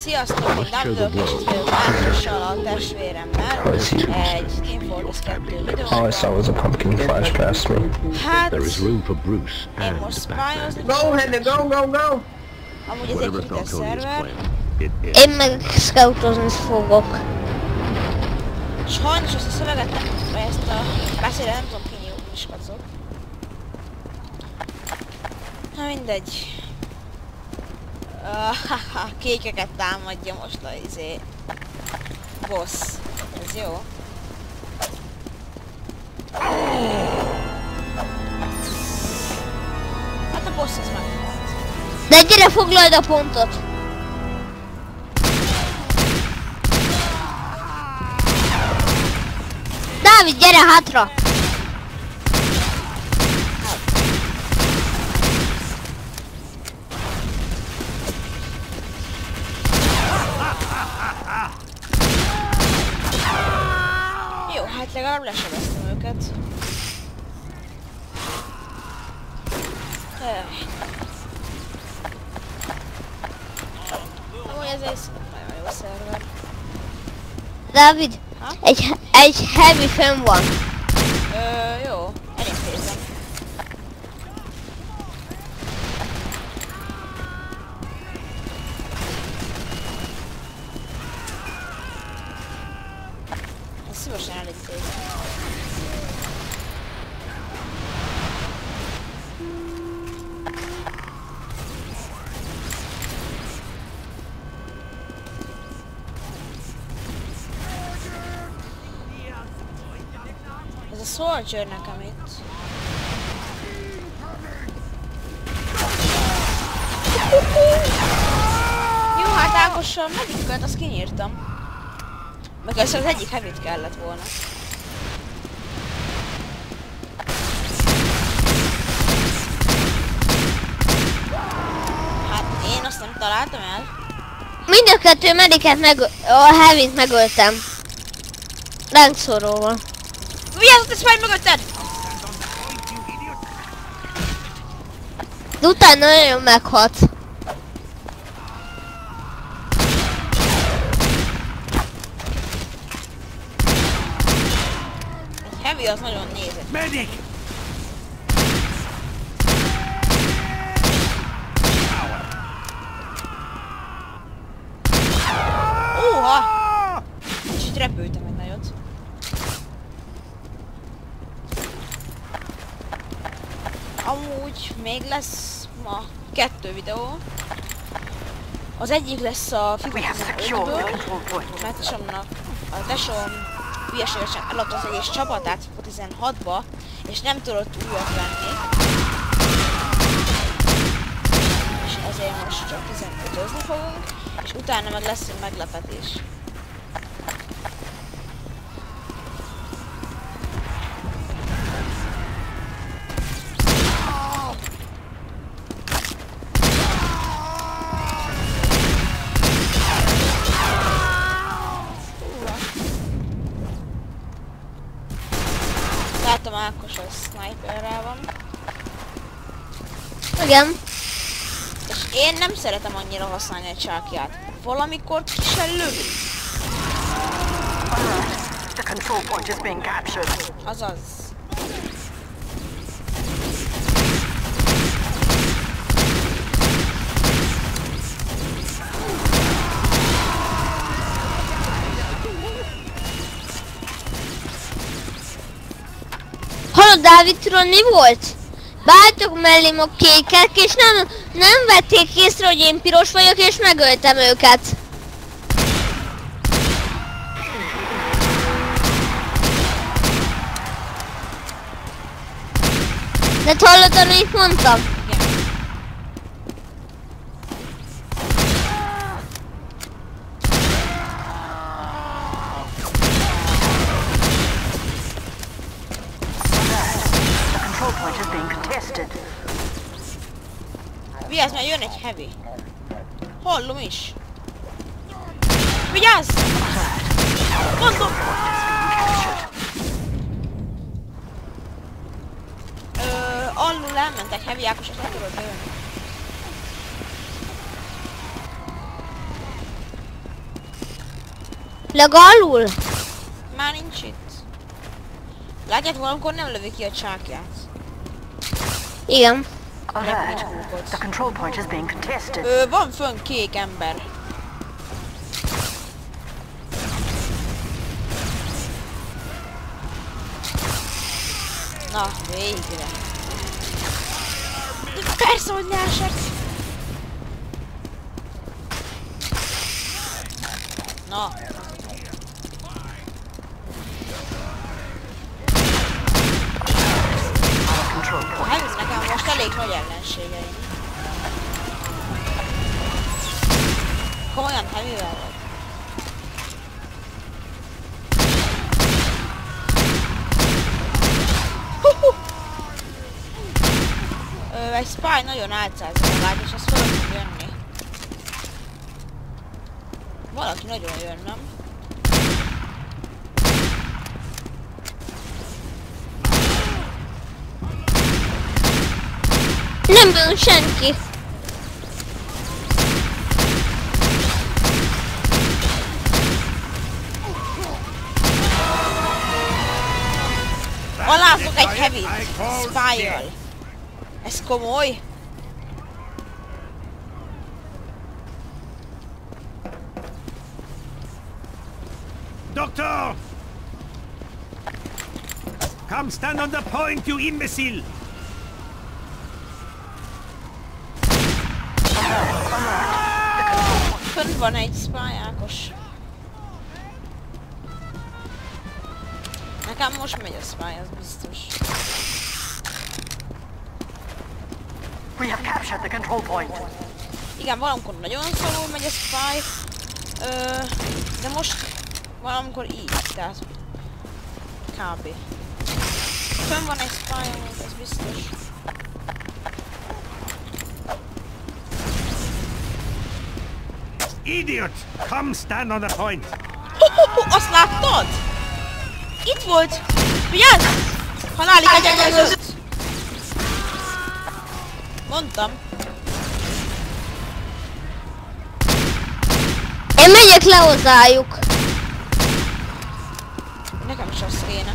Sziasztok, én Dumbledore, kicsit vagyok Ákossal, a testvéremmel egy Team Fortress 2 videóban. All I saw was a pumpkin flash past me. Hát, There is room for Bruce én and most the spájozni backpack. fogok. Go, Henry, go! Amúgy ez egy Whatever hites Falconi's szerver. plan, it is. Én meg scoutozni fogok. Sajnos ezt a szöveget nem, vagy ezt a beszédet nem tudom kinyújtni, is kacok. Na mindegy. Kékeket támadja most a boss. Ez jó. Hát a boss az meghalt. De gyere, foglald a pontot! Dávid, gyere hátra! Jó, hát legalább lesebeztem őket. Amúgy ez egy nagyon jó szerver. Dávid, Ha? egy heavy fenn van. Jó, elintézem. Ezt szívesen elintézem. Ez a Soldier nekem itt. Jó, hát Ákossal mediköt, azt kinyírtam. Meg az egyik heavy-t kellett volna. Hát én azt nem találtam el. Mind a kettő mediket a heavy-t megöltem. Lángszoróval. Vigyázz, ez majd mögötted! De utána nagyon meghalt. Egy heavy az nagyon nézett. Medic! Kicsit repültem egy nagyot. Amúgy még lesz ma 2 videó. Az egyik lesz a FIFA 15-ből, mert a tesóm hülyeségesen eladta az egész csapatát FIFA 16-ba, és nem tudott újat venni. És ezért most csak 15-özni fogunk, és utána meg lesz egy meglepetés. Látom, Ákos a sniperrel van. Igen. És én nem szeretem annyira használni a csákját. Valamikor ki se lövi. The control point is being captured. Azaz. Hallod, Dávid, tudod mi volt? Beálltok mellém a kékek, és nem vették észre, hogy én piros vagyok, és megöltem őket. De hallottad, amit mondtam? Igen. The control point is being contested. Vigyázz, mert jön egy heavy. Hallom is. Vigyázz! Mondom! Alul elmentek heavy Ákos, és nem tudod bejönni. Legalul? Már nincs itt. Látjátok, valamikor nem lövi ki a csákját. Igen. Alert. The control point is being contested. Van fönn kék ember. Na, végre. Persze, hogy ne esek. Na. Hát nekem most elég nagy ellenségeim. Komolyan heavyvel vagy. Egy spy nagyon álcázza magát, és az föl fog jönni. Valaki nagyon jön, nem? Nem jön senki. Aláfog egy heavy spy-jal. Ez komoly? Doctor! Come stand on the point, you imbecile! Fönn van egy spy, Ákos. Nekem most megy a spy, az biztos. We have captured the control point. Igen, valamikor nagyon szarul megy a spy. De most valamikor így, tehát kb. Fönn van egy spy, ez biztos. Idiot! Come stand on the point! Azt láttad? Itt volt! Vigyázz! Halálig egyegezött! Mondtam. Én megyek le hozzájuk. Nekem is azt kéne.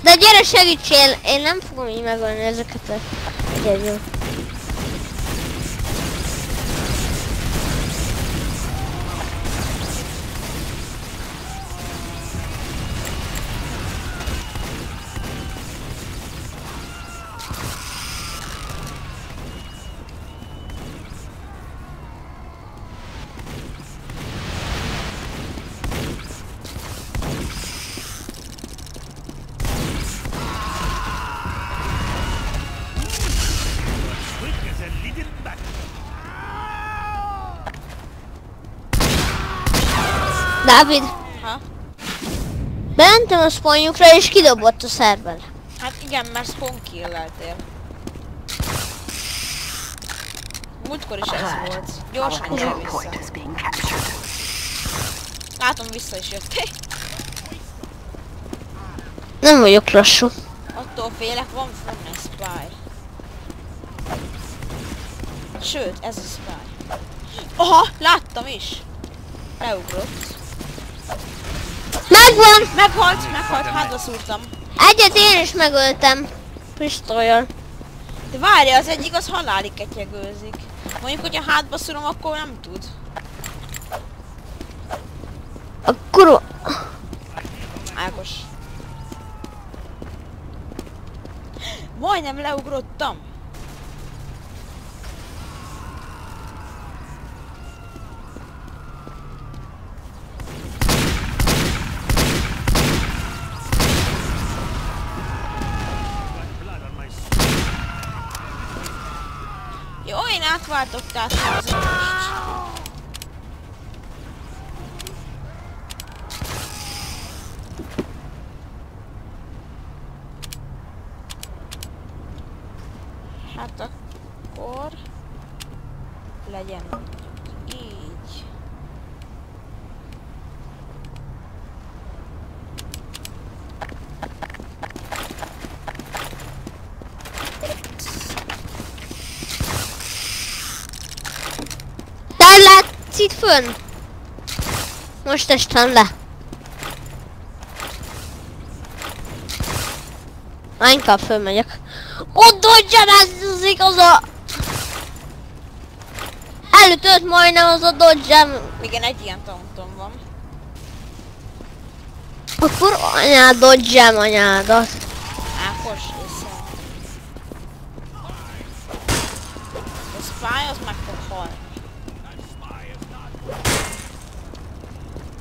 De gyere segítsél, én nem fogom így megölni ezeket a egyedül. Dávid! Ha? Bementem a spawnjukra és kidobott a szerver. Hát igen, mert spawn kill-eltél. Múltkor is ez volt. Gyorsan Control jöjj point vissza. is being captured. Látom, vissza is jöttél. Nem vagyok lassú. Attól félek, van fönn egy spy. Sőt, ez a spy. Aha, láttam is. Beugrott. Megvan! Meghalt, hátba szúrtam. Egyet én is megöltem. Pisztollyal. De várja, az egyik az halálig ketyegőzik. Mondjuk, hogyha hátba szúrom, akkor nem tud. A kurva... Ákos. Majdnem leugrottam. Jó, én átváltottátok az most. Hát akkor legyen így. Te látsz itt fönn? Most estem le. Inkább fölmegyek. Ott dodge-ezik az a... Elütött majdnem az a dodge-em. Igen, egy ilyen taunton van. Akkor anyád dodge-em anyádat. Ákos, észre. A spy az meg fog halni.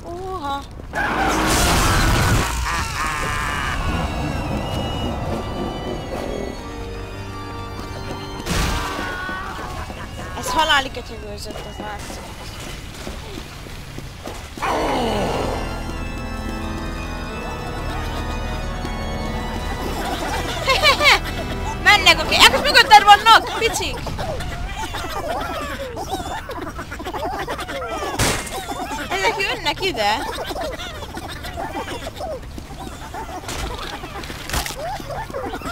Uha. Ez haláli kötyögőzött, az látszik. Mennek, oké. Ekkor mögötted vannak, picik! Ezek jönnek ide.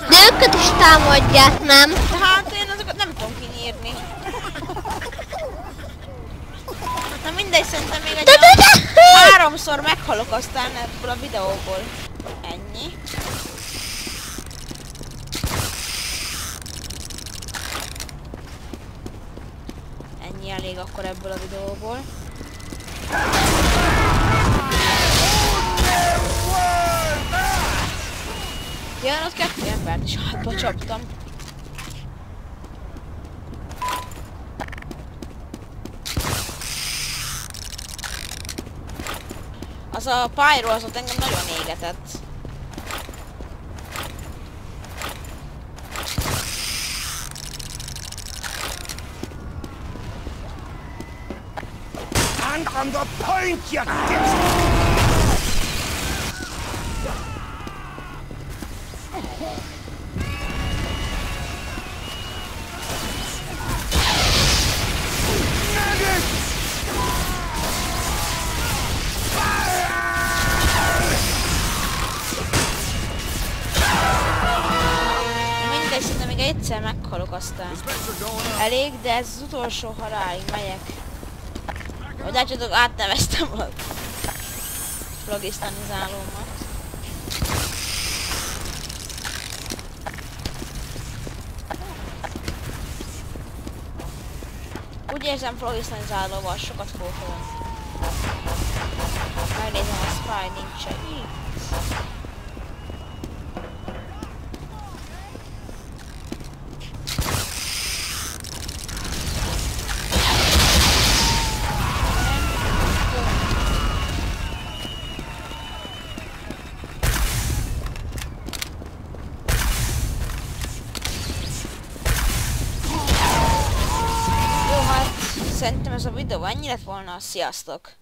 De őket is támadják, nem? De hát én azokat nem tudom kinyírni. Na mindegy, szerintem még egy olyan 3-szor meghalok aztán ebből a videóból. Ennyi. Ennyi elég akkor ebből a videóból. Jön ott 2 embert is hátba csaptam. Az a Pyro az ott engem nagyon égetett. Stand on the point, you dipstick! Mindegy, szerintem még egyszer meghalok aztán. Elég, de ez az utolsó halálig megyek. Hogy látjátok, átneveztem a flogisztanizálómat. Úgy érzem, flogisztanizálóval sokat fogok lenni. Megnézem, a spy nincs itt. Szerintem ez a videó ennyi lett volna, sziasztok!